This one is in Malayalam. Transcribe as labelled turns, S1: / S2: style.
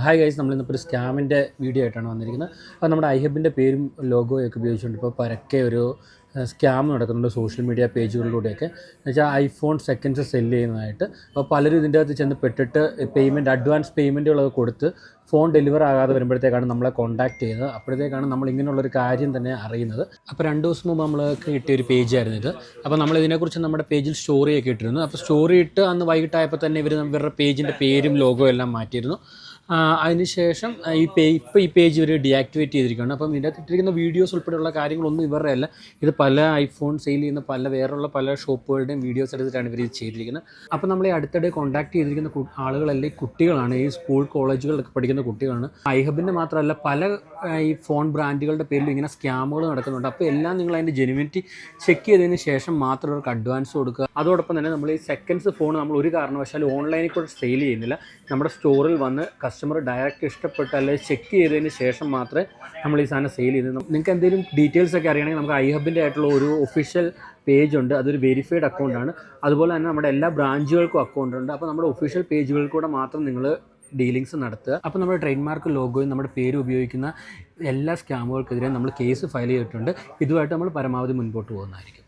S1: ഹായ് ഗൈസ്, നമ്മളിന്നിപ്പോൾ ഒരു സ്കാമിൻ്റെ വീഡിയോ ആയിട്ടാണ് വന്നിരിക്കുന്നത്. അപ്പോൾ നമ്മുടെ ഐഹബിൻ്റെ പേരും ലോഗോയൊക്കെ ഉപയോഗിച്ചുകൊണ്ട് ഇപ്പോൾ പരക്കെ ഒരു സ്കാം നടക്കുന്നുണ്ട് സോഷ്യൽ മീഡിയ പേജുകളിലൂടെയൊക്കെ. എന്നുവെച്ചാൽ ഐഫോൺ സെക്കൻഡ്സ് സെല്ല് ചെയ്യുന്നതായിട്ട്. അപ്പോൾ പലരും ഇതിൻ്റെ അകത്ത് ചെന്ന് പെട്ടിട്ട് അഡ്വാൻസ് പേയ്മെൻറ്റുകളൊക്കെ കൊടുത്ത് ഫോൺ ഡെലിവർ ആകാതെ വരുമ്പോഴത്തേക്കാണ് നമ്മളെ കോൺടാക്ട് ചെയ്തത്. അപ്പോഴത്തേക്കാണ് നമ്മൾ ഇങ്ങനെയുള്ളൊരു കാര്യം തന്നെ അറിയുന്നത്. അപ്പോൾ 2 ദിവസം മുമ്പ് നമ്മൾ കിട്ടിയൊരു പേജായിരുന്നു ഇത്. അപ്പോൾ നമ്മൾ ഇതിനെക്കുറിച്ച് നമ്മുടെ പേജിൽ സ്റ്റോറിയൊക്കെ ഇട്ടിരുന്നു. അപ്പോൾ സ്റ്റോറി ഇട്ട് അന്ന് വൈകിട്ടായപ്പോൾ തന്നെ ഇവരുടെ പേജിൻ്റെ പേരും ലോഗോ എല്ലാം മാറ്റിയിരുന്നു. അതിനുശേഷം ഇപ്പോൾ ഈ പേജ് ഇവർ ഡീആക്ടിവേറ്റ് ചെയ്തിരിക്കുകയാണ്. അപ്പം ഇതിനകത്ത് ഇട്ടിരിക്കുന്ന വീഡിയോസ് ഉൾപ്പെടെയുള്ള കാര്യങ്ങളൊന്നും ഇവരുടെ അല്ല. ഇത് പല ഐഫോൺ സെയിൽ ചെയ്യുന്ന വേറെയുള്ള പല ഷോപ്പുകളുടെയും വീഡിയോസ് എടുത്തിട്ടാണ് ഇവർ ഇത് ചെയ്തിരിക്കുന്നത്. അപ്പോൾ നമ്മൾ ഈ അടുത്തിടെ കോൺടാക്ട് ചെയ്തിരിക്കുന്ന ആളുകളെല്ലാം ഈ കുട്ടികളാണ്, ഈ സ്കൂൾ കോളേജുകളിലൊക്കെ പഠിക്കുന്ന കുട്ടികളാണ്. ഐഹബിൻ്റെ മാത്രമല്ല പല ഈ ഫോൺ ബ്രാൻഡുകളുടെ പേരിൽ ഇങ്ങനെ സ്കാമുകൾ നടക്കുന്നുണ്ട്. അപ്പോൾ എല്ലാം നിങ്ങൾ അതിൻ്റെ ജെനുവിനിറ്റി ചെക്ക് ചെയ്തതിന് ശേഷം മാത്രം അവർക്ക് അഡ്വാൻസ് കൊടുക്കുക. അതോടൊപ്പം തന്നെ നമ്മൾ ഈ സെക്കൻഡ്സ് ഫോൺ നമ്മൾ ഒരു കാരണവശാലും ഓൺലൈനിൽ കൂടെ സെയിൽ ചെയ്യുന്നില്ല. നമ്മുടെ സ്റ്റോറിൽ വന്ന് കസ്റ്റമർ ഡയറക്റ്റ് ഇഷ്ടപ്പെട്ട അല്ലെങ്കിൽ ചെക്ക് ചെയ്തതിന് ശേഷം മാത്രമേ നമ്മൾ ഈ സാധനം സെയിൽ ചെയ്യുന്നത്. നിങ്ങൾക്ക് എന്തെങ്കിലും ഡീറ്റെയിൽസ് ഒക്കെ അറിയണമെങ്കിൽ നമുക്ക് ഐഹബിൻ്റെ ആയിട്ടുള്ള ഒരു ഒഫീഷ്യൽ പേജ് ഉണ്ട്. അതൊരു വെരിഫൈഡ് അക്കൗണ്ടാണ്. അതുപോലെ തന്നെ നമ്മുടെ എല്ലാ ബ്രാഞ്ചുകൾക്കും അക്കൗണ്ട് ഉണ്ട്. അപ്പോൾ നമ്മുടെ ഒഫീഷ്യൽ പേജുകളിൽ കൂടെ മാത്രം നിങ്ങൾ ഡീലിങ്സ് നടത്തുക. അപ്പോൾ നമ്മുടെ ട്രേഡ് മാർക്ക് ലോഗോയും നമ്മുടെ പേര് ഉപയോഗിക്കുന്ന എല്ലാ സ്കാമുകൾക്കെതിരെ നമ്മൾ കേസ് ഫയൽ ചെയ്തിട്ടുണ്ട്. ഇതുമായിട്ട് നമ്മൾ പരമാവധി മുൻപോട്ട് പോകുന്നതായിരിക്കും.